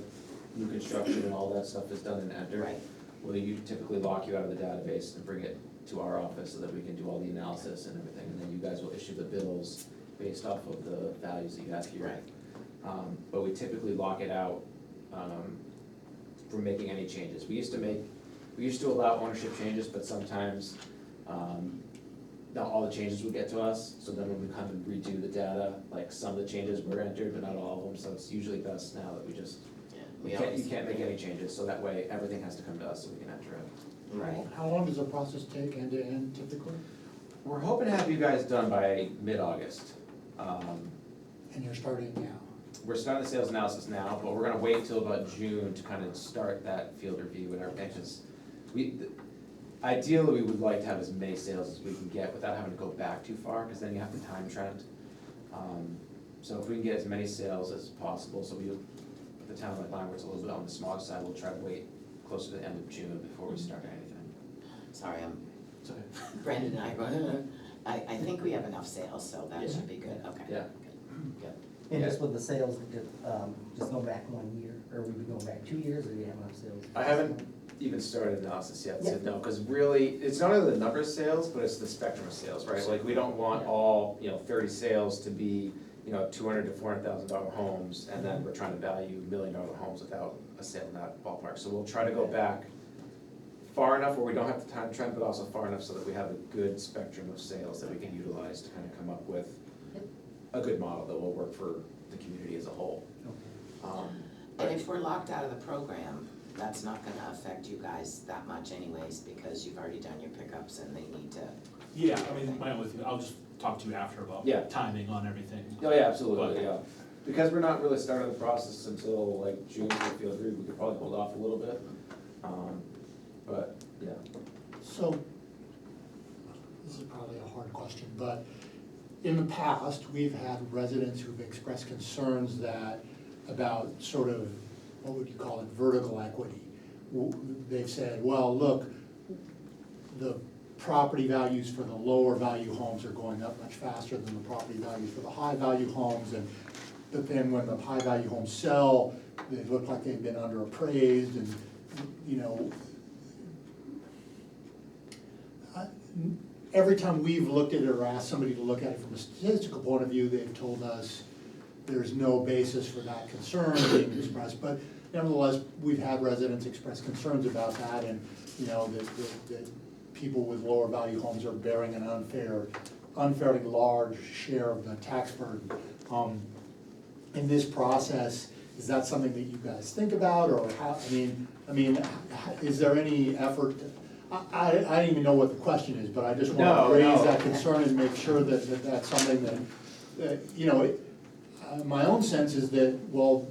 new construction and all that stuff is done and entered, Right. we'll typically lock you out of the database and bring it to our office so that we can do all the analysis and everything, and then you guys will issue the bills based off of the values that you have here. But we typically lock it out, from making any changes. We used to allow ownership changes, but sometimes, not all the changes would get to us, so then when we come and redo the data, like some of the changes were entered, but not all of them, so it's usually best now that we just, you can't make any changes, so that way everything has to come to us so we can enter it. Right. How long does the process take end to end typically? We're hoping to have you guys done by mid-August. And you're starting now? We're starting the sales analysis now, but we're gonna wait until about June to kind of start that field review and everything, because ideally, we would like to have as many sales as we can get without having to go back too far, because then you have the time trend. So if we can get as many sales as possible, so the town like Lyme, where it's a little bit on the smaller side, we'll try to wait closer to the end of June before we start anything. Sorry, It's okay. Brandon and I, I think we have enough sales, so that should be good, okay. Yeah. Good. And just with the sales, just going back 1 year, or we be going back 2 years, or do you have enough sales? I haven't even started analysis yet, so Yeah. no, because really, it's not only the number of sales, but it's the spectrum of sales, right? Like, we don't want all, 30 sales to be, $200,000 to $400,000 homes, and then we're trying to value $1 million homes without a sale in that ballpark. So we'll try to go back far enough where we don't have the time trend, but also far enough so that we have a good spectrum of sales that we can utilize to kind of come up with a good model that will work for the community as a whole. And if we're locked out of the program, that's not gonna affect you guys that much anyways, because you've already done your pickups and they need to. Yeah, I mean, my only thing, I'll just talk to you after about Yeah. timing on everything. Oh, yeah, absolutely, But- yeah. Because we're not really starting the process until like June, I feel we could probably hold off a little bit. But, yeah. So, this is probably a hard question, but in the past, we've had residents who've expressed concerns about sort of, what would you call it, vertical equity. They've said, well, look, the property values for the lower value homes are going up much faster than the property values for the high value homes, but then when the high value homes sell, they look like they've been underappraised, and, every time we've looked at it or asked somebody to look at it from a statistical point of view, they've told us there's no basis for that concern being expressed, but nevertheless, we've had residents express concerns about that, and, that people with lower value homes are bearing an unfairly large share of the tax burden. In this process, is that something that you guys think about, or how, is there any effort? I don't even know what the question is, but I just want to raise that concern and make sure that that's something that, my own sense is that, well,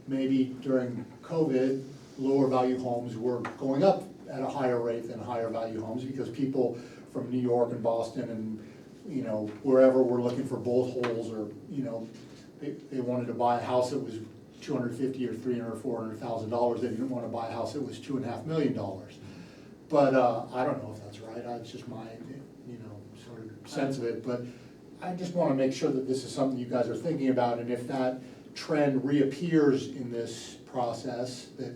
maybe during COVID, lower value homes were going up at a higher rate than higher value homes, because people from New York and Boston and, wherever were looking for bolt holes, or, they wanted to buy a house that was $250,000 or $300,000 or $400,000. They didn't want to buy a house that was $2.5 million. But I don't know if that's right. It's just my, sort of sense of it. But I just want to make sure that this is something you guys are thinking about, and if that trend reappears in this process, that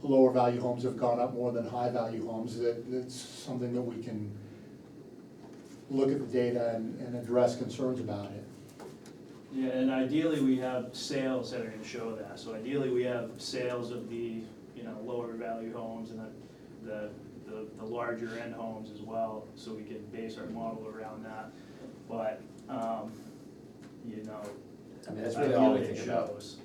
lower value homes have gone up more than high value homes, that's something that we can look at the data and address concerns about it. Yeah, and ideally, we have sales that are gonna show that, so ideally, we have sales of the, lower value homes and the larger end homes as well, so we can base our model around that, but, That's really all we ideally it think about. shows.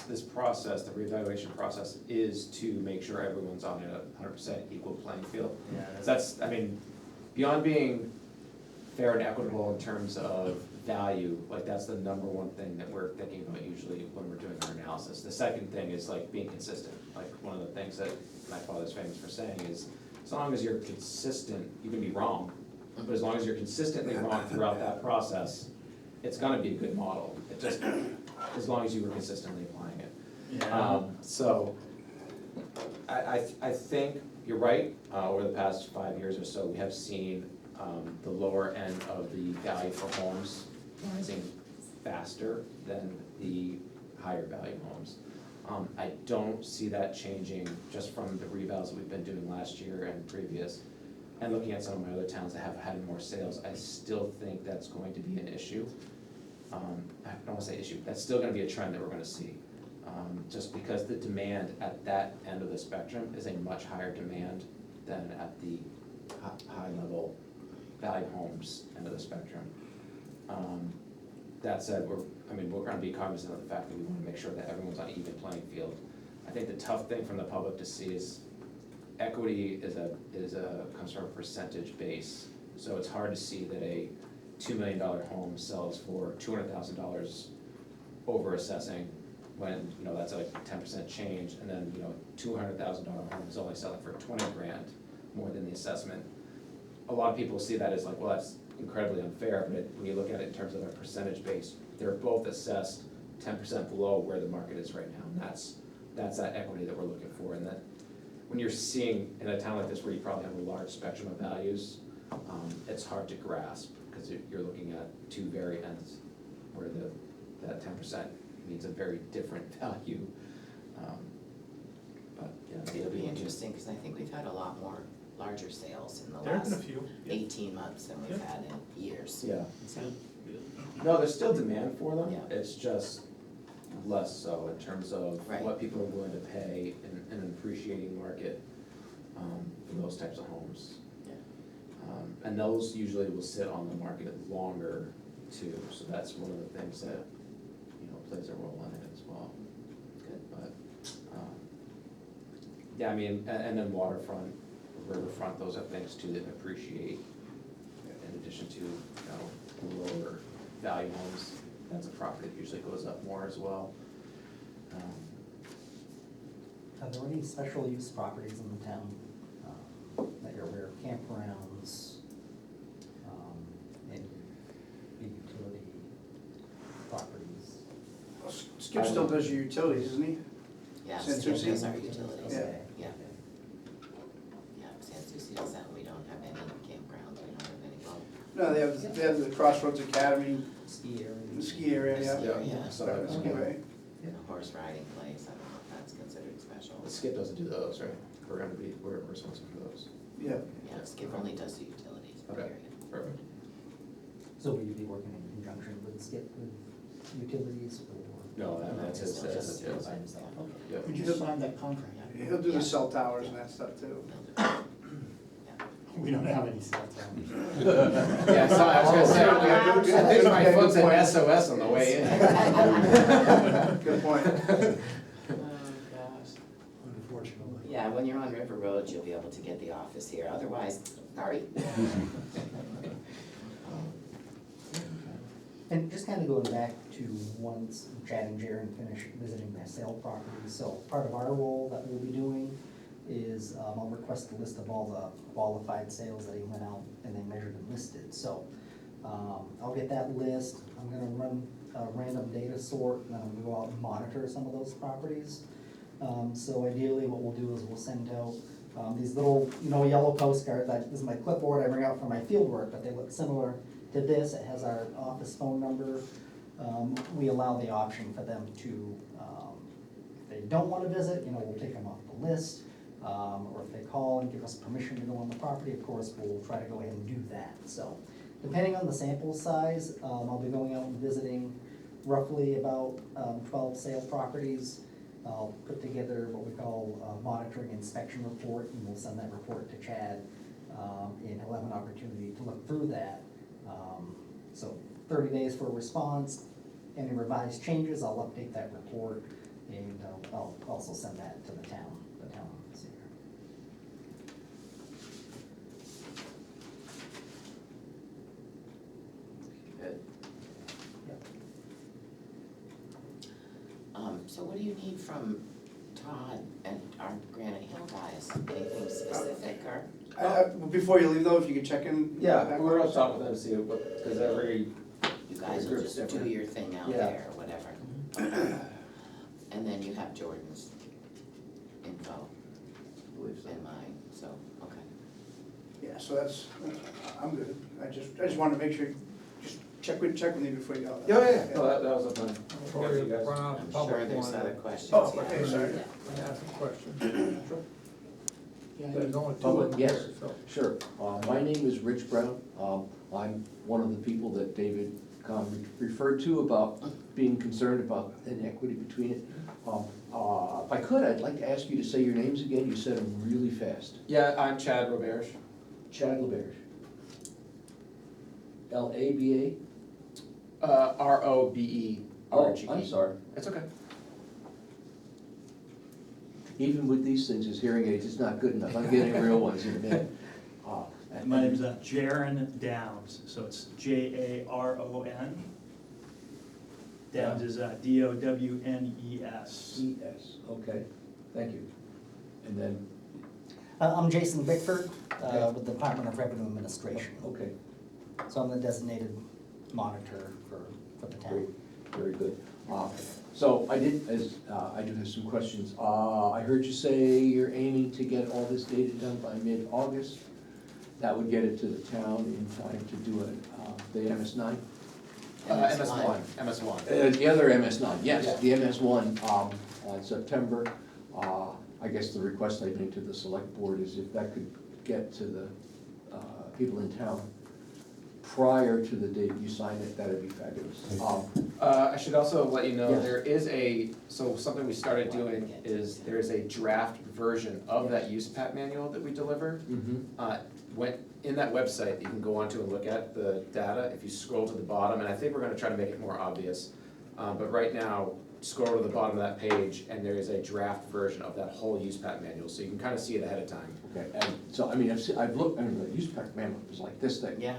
This process, the reevaluation process, is to make sure everyone's on a 100% equal playing field. Yeah, So that's, beyond being fair and equitable in terms of value, like, that's the number one thing that we're thinking about usually when we're doing our analysis. The second thing is like being consistent. Like, one of the things that my father's famous for saying is, as long as you're consistent, you can be wrong, but as long as you're consistently wrong throughout that process, it's gonna be a good model. It just, as long as you were consistently applying it. Yeah. So, I think you're right, over the past 5 years or so, we have seen, the lower end of the value for homes rising faster than the higher value homes. I don't see that changing just from the revals that we've been doing last year and previous. and looking at some of my other towns that have had more sales, I still think that's going to be an issue. I don't wanna say issue, that's still gonna be a trend that we're gonna see. Just because the demand at that end of the spectrum is a much higher demand than at the high level value homes end of the spectrum. That said, we're gonna be cognizant of the fact that we wanna make sure that everyone's on an even playing field. I think the tough thing from the public to see is equity comes from a percentage base. So it's hard to see that a $2 million home sells for $200,000 over assessing when, that's like 10% change, and then, $200,000 home is only selling for 20 grand more than the assessment. A lot of people see that as like, well, that's incredibly unfair, but when you look at it in terms of a percentage base, they're both assessed 10% below where the market is right now, and that's that equity that we're looking for, and that when you're seeing in a town like this where you probably have a large spectrum of values, it's hard to grasp, because you're looking at two very ends, where that 10% means a very different value. But, yeah. It'll be interesting, because I think we've had a lot more larger sales in the There have been a last few. 18 months than we've had in years. Yeah, So, no, there's still demand for them, Yeah. it's just less so in terms of Right. what people are willing to pay in an appreciating market, for those types of homes. yeah. And those usually will sit on the market longer too, so that's one of the things that, plays a role in it as well. Good. But, yeah, and then waterfront, riverfront, those are things too that appreciate, in addition to, lower value homes, that's a property that usually goes up more as well. Are there any special use properties in the town that you're aware of, campgrounds, and big utility properties? Skip still does your utilities, isn't he? Yeah, Since Skip we've does seen- our utilities. Yeah. Yeah. Yeah, San Souci does that, we don't have any campgrounds, we don't have any boat. No, they have the Crossroads Academy, Ski area? the ski area, yeah. Yeah. So that was, Okay, right. The horse riding place, I don't know if that's considered special. but Skip doesn't do those, right? We're responsible for those. Yeah. Yeah, Skip only does the utilities, Okay. period. Perfect. So will you be working in conjunction with Skip with utilities or? No, that's his, Just- that's By his. himself, okay. Yep. Would you sign that contract? He'll do the cell towers and that stuff too. We don't have any cell towers. Yeah, so I was gonna say, I think my Okay, folks good point. at SOS on the way in. Good point. Oh, gosh. Unfortunately. Yeah, when you're on River Road, you'll be able to get the office here, otherwise, sorry. And just kind of going back to once Chad and Jaren finish visiting the sale properties, so part of our role that we'll be doing is I'll request a list of all the qualified sales that he went out and they measured and listed. So I'll get that list, I'm gonna run a random data sort, and then I'm gonna go out and monitor some of those properties. So ideally, what we'll do is we'll send out these little, yellow postcards, this is my clipboard I bring out for my field work, but they look similar to this. It has our office phone number. We allow the option for them to, if they don't wanna visit, we'll take them off the list. Or if they call and give us permission to go on the property, of course, we'll try to go ahead and do that. So depending on the sample size, I'll be going out and visiting roughly about 12 sale properties. I'll put together what we call a monitoring inspection report, and we'll send that report to Chad, and he'll have an opportunity to look through that. So 30 days for a response. Any revised changes, I'll update that report, and I'll also send that to the town office here. Good. Yep. So what do you need from Todd and our Granite Hill guys? Anything specific or? Before you leave though, if you could check in. Yeah, we're gonna talk with them, see what, because every, You guys will group's just do different. your thing out Yeah. there or whatever. And then you have Jordan's info I believe so. in mind, so, okay. Yeah, so I'm good. I just wanted to make sure, just check with me before you go. Yeah, no, that was a fun. Before you run out I'm the sure public there's one, other questions. Oh, yeah. okay, sorry. Yeah. I ask a question. There's only two Public, of them yes. here, so. Sure. My name is Rich Brown. I'm one of the people that David referred to about being concerned about inequity between it. If I could, I'd like to ask you to say your names again. You said them really fast. Yeah, I'm Chad Roberge. Chad LeBerge. L-A-B-A? ROBE. Oh, I'm sorry. It's okay. Even with these things, as hearing aids, it's not good enough. I'm getting real ones in a minute. My name is Jaron Downs, so it's Jaron. Downs is Downes. E-S, okay, thank you. And then, I'm Jason Bickford, Okay. with the Department of Revenue Administration. okay, So I'm the designated monitor for the great, town. very good. So I do have some questions. I heard you say you're aiming to get all this data done by mid-August. That would get it to the town in time to do the MS9? MS1, MS1. The other MS9, yes, Yeah. the MS1 on September. I guess the request I made to the select board is if that could get to the people in town prior to the date you sign it, that'd be fabulous. I should also let you know, Yes. there is something we started doing is there is a draft version of that use pat manual that we deliver. In that website, you can go onto and look at the data, if you scroll to the bottom, and I think we're gonna try to make it more obvious. But right now, scroll to the bottom of that page, and there is a draft version of that whole use pat manual, so you can kinda see it ahead of time. Okay, and so, I mean, I've looked, I mean, the use pack manual is like this thing. Yeah,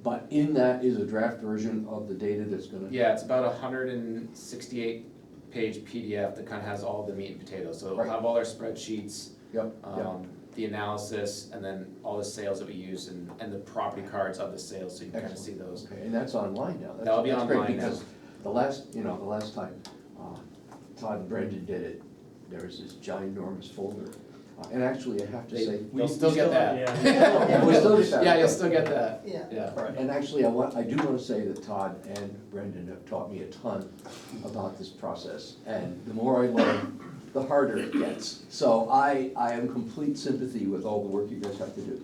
But in that is a draft version of the data that's gonna. Yeah, it's about 168 page PDF that kinda has all the meat and potatoes, so it'll Right. have all our spreadsheets, Yep, yep. the analysis, and then all the sales that we use, and the property cards of the sales, so you can kinda see Excellent. those. Okay, and that's online now. That'll be That's great, online now. because the last time Todd and Brendan did it, there was this ginormous folder. And actually, I have to say. You'll still get that. Yeah, we'll still get that. Yeah, you'll still get that, Yeah. yeah. And actually, I do want to say that Todd and Brendan have taught me a ton about this process. And the more I learn, the harder it gets. So I am complete sympathy with all the work you guys have to do.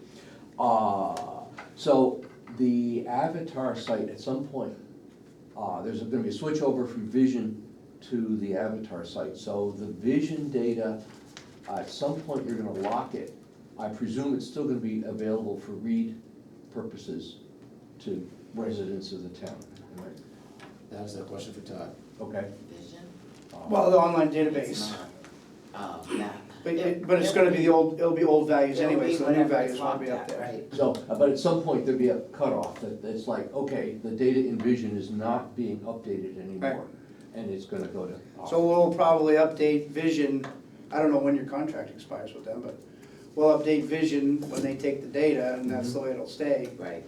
So the Avatar site, at some point, there's gonna be a switch over from Vision to the Avatar site. So the Vision data, at some point, you're gonna lock it. I presume it's still gonna be available for read purposes to residents of the town, right? That is a question for Todd. Okay. vision, Well, the online it's database, not, yeah. but it's gonna be it'll be old values It'll anyway, be so the new whatever values it's won't be locked up at, there. right? So, but at some point, there'd be a cutoff that it's like, okay, the data in Vision is not being updated anymore. And it's gonna go to. So we'll probably update Vision, I don't know when your contract expires with them, but we'll update Vision when they take the data, and that's the way it'll stay Right.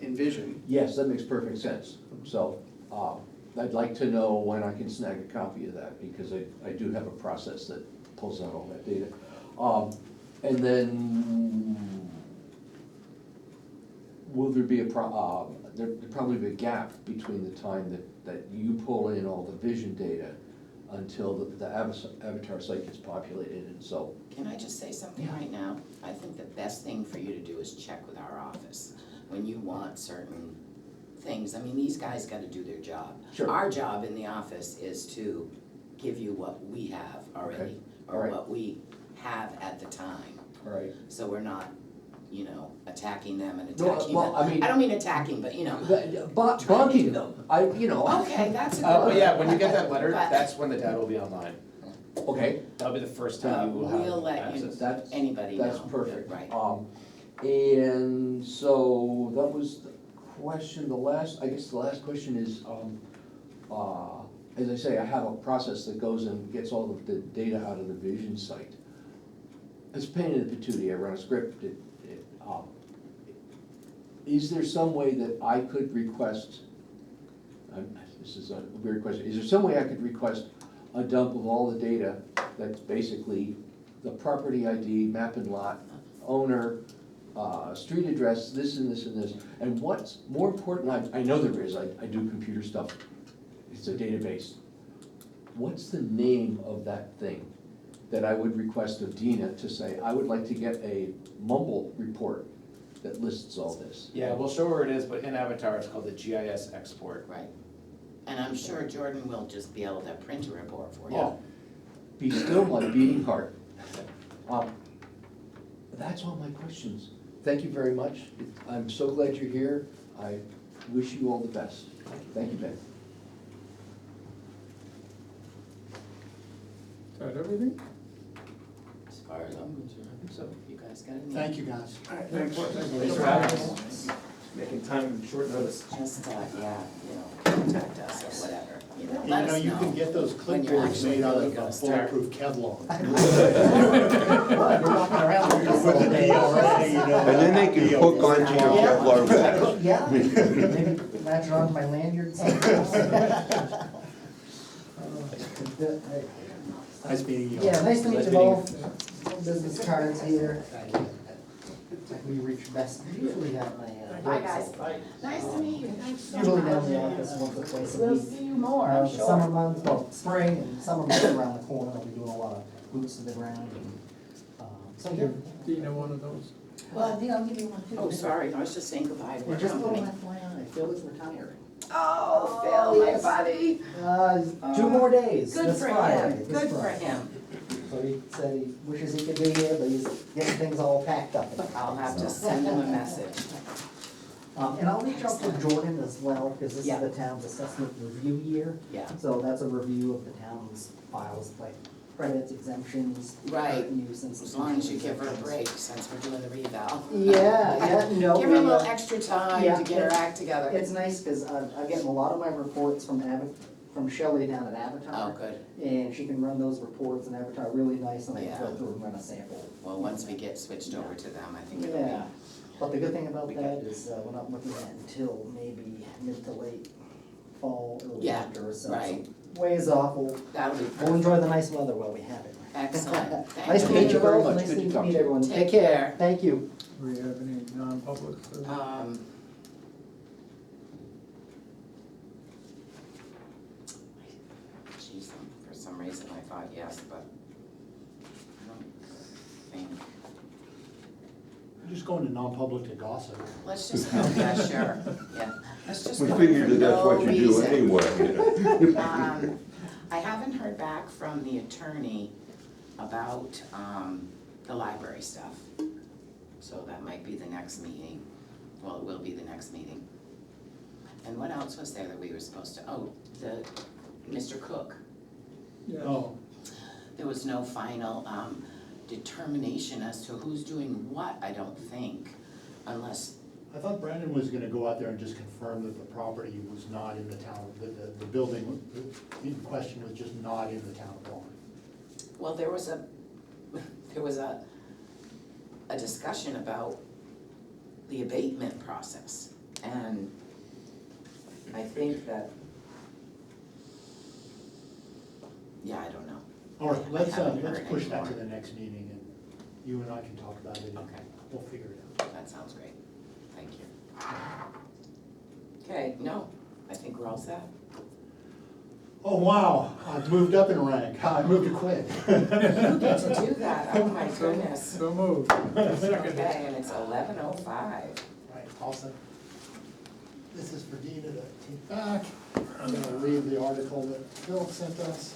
in Vision. Yes, that makes perfect sense. So, I'd like to know when I can snag a copy of that, because I do have a process that pulls out all that data. And then, will there be there'd probably be a gap between the time that you pull in all the Vision data until the Avatar site gets populated, and so. Can I just say something right now? I think the best thing for you to do is check with our office when you want certain things. I mean, these guys gotta do their job. Sure. Our job in the office is to give you what we have already, Okay. or All right. what we have at the time. All right. So we're not, attacking them and No, attacking well, them. I mean- I don't mean attacking, but Bonking them, Okay, that's a good But one. yeah, when you get that letter, But- that's when the data will be online. Okay, That'll be the first time you will have We'll let you, access. that's, anybody know. that's perfect. Right. And so that was the question, I guess the last question is, as I say, I have a process that goes and gets all of the data out of the Vision site. It's a pain in the patootie, I run a script, is there some way that I could request, this is a weird question, is there some way I could request a dump of all the data that's basically the property ID, map and lot, owner, street address, this and this and this, and what's more important, I know there is, I do computer stuff, it's a database. What's the name of that thing? that I would request of Dina to say, I would like to get a mumble report that lists all this. Yeah, we'll show where it is, but in Avatar, it's called the GIS export. Right. And I'm sure Jordan will just be able to print a report for you. Oh, be still my beating heart. That's all my questions. Thank you very much. I'm so glad you're here. I wish you all the best. Thank you, Ben. Is that everything? As far as I'm concerned, I think so. You guys got any? Thank you, guys. Thanks for having us. Making time in short notice. Just, yeah, you know, contact us or whatever, you know, let us know. You can get those when you're clipboards actually made out really of gonna start. bulletproof Kevlar. What, you're walking around with this all day already, And then they can hook onto your Kevlar vest. Yeah, maybe latch it onto my lanyard somehow. Nice meeting you. Yeah, nice to meet Nice you meeting both. Business cards here. We reach best, usually have my. Bye, guys. Nice to meet you, thanks so much. Usually down in the office once or twice a We'll week. see you more, I'm The summer sure. months, well, spring and summer months around the corner, I'll be doing a lot of boots to the ground and, so yeah. Dina, one of those? Well, yeah, I'll give you one too. Oh, sorry, I was just saying goodbye to We're our just a little company. FYI, Phil is retiring. Oh, Phil, my buddy. 2 more days, Good this for Friday. him, this good for Friday. him. So he said he wishes he could be here, but he's getting things all packed up. I'll have to send him a message. And I'll reach out to Jordan as well, because this is Yeah. the town's assessment review year. Yeah. So that's a review of the town's files, like credits, exemptions. Right. Nuisance. As long as you give her a break, since we're doing the reval. Yeah, no. Give her a little extra time Yeah, to get her act together. It's nice, because I'm getting a lot of my reports from Shelley down at Oh, Avatar. good. And she can run those reports in Avatar really nice, and I can Yeah. go through and run a sample. Well, once we get switched over to them, I think it'll be. Yeah, but the good thing about We that is we're not looking at until maybe mid to late fall, early Yeah, winter, so right. ways off. We'll That'll be we'll perfect. enjoy the nice weather while we have it. Excellent. Nice to Thank meet you. you very both, much. nice Good to to talk meet to you. everyone. Take Take care, care. thank you. Do we have any non-publics? Geez, for some reason I thought yes, but I don't think. Just going to non-public to gossip. Let's just go, yeah, sure, yeah. Let's just We go figured for that that's what no you do reason. anyway, you know. I haven't heard back from the attorney about, the library stuff. So that might be the next meeting, well, it will be the next meeting. And what else was there that we were supposed to, Mr. Cook. Yeah. Oh, There was no final, determination as to who's doing what, I don't think, unless, I thought Brandon was gonna go out there and just confirm that the property was not in the town, the building in question was just not in the town of Lyme. well, there was a discussion about the abatement process, and I think that, yeah, I don't know. All right, let's haven't heard push that to anymore. the next meeting, and you and I can talk about it, and Okay. we'll figure it out. That sounds great, thank you. Okay, no, I think we're all set. Oh, wow, I've moved up in rank, I moved to quit. You get to do that, oh my goodness. So moved. Second. Okay, and it's 11:05. Right, also, this is for Dina to take back. I'm gonna read the article that Phil sent us.